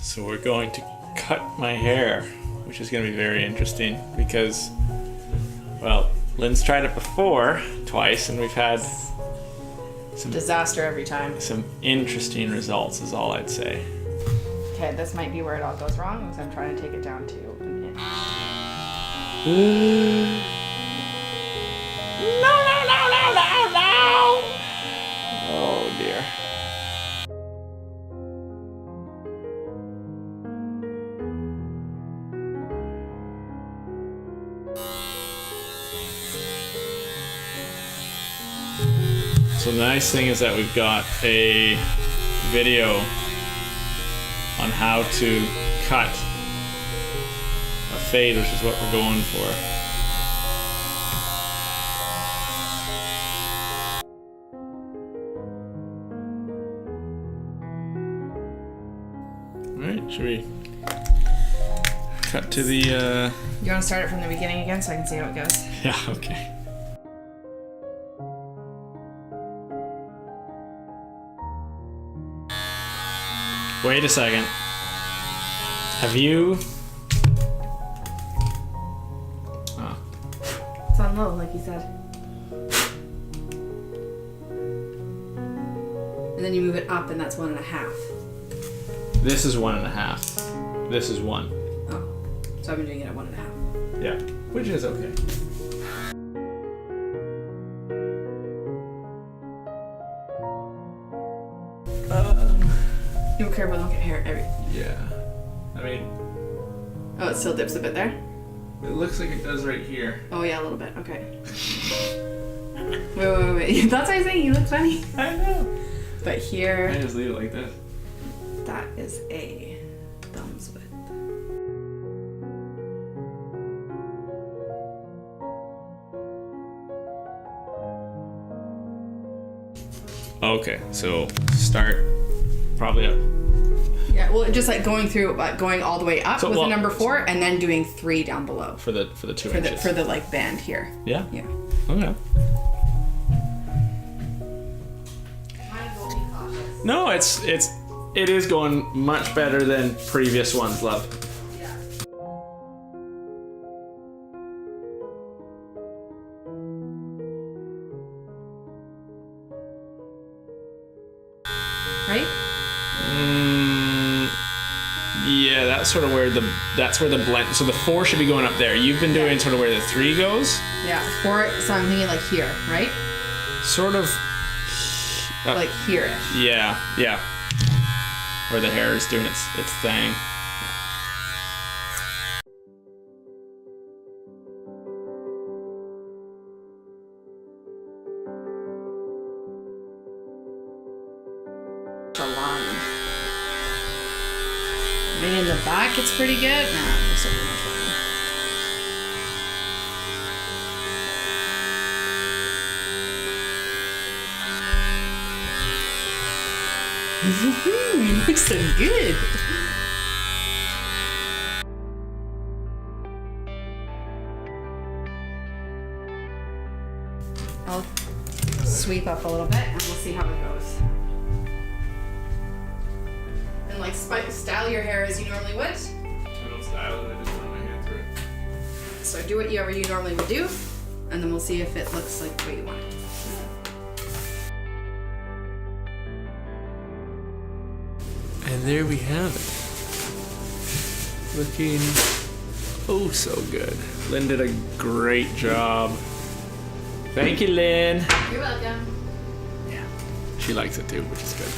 So we're going to cut my hair, which is going to be very interesting because, well, Lynn's tried it before, twice, and we've had some disaster every time. Some interesting results is all I'd say. Okay, this might be where it all goes wrong because I'm trying to take it down to an inch. No! Oh dear. So the nice thing is that we've got a video on how to cut a fade, which is what we're going for. Alright, should we cut to the You want to start it from the beginning again so I can see how it goes? Yeah, okay. Wait a second. Have you... Oh. It's on low, like you said. And then you move it up and that's 1.5. This is 1.5. This is 1. Oh. So I've been doing it at 1.5. Yeah, which is okay. You don't care about look at hair every... Yeah. I mean... Oh, it still dips a bit there? It looks like it does right here. Oh yeah, a little bit. Okay. Wait. That's what I was saying. You look funny. I know. But here... I just leave it like this. That is a thumb's width. Okay, so start probably up. Yeah, well, just like going through, going all the way up So, with well, the number 4, and then doing 3 down below For the 2 inches. for the like band here. Yeah? Yeah. Okay. No, it is going much better than previous ones, love. Yeah. Right? Yeah, that's sort of where the blend. So the 4 should be going up there. You've been doing sort of where the 3 goes. Yeah. 4. So I'm thinking like here, right? Sort of. Like here-ish. Yeah. Where the hair is doing its thing. A line. Maybe in the back it's pretty good. Nah, it's not much line. Looks so good. I'll sweep up a little bit and we'll see how it goes. And like style your hair as you normally would. I don't style it, I just run my hand through it. So do what you normally would do, and then we'll see if it looks like the way you want it. And there we have it. Looking oh so good. Lynn did a great job. Thank you, Lynn. You're welcome. Yeah, she likes it too, which is good.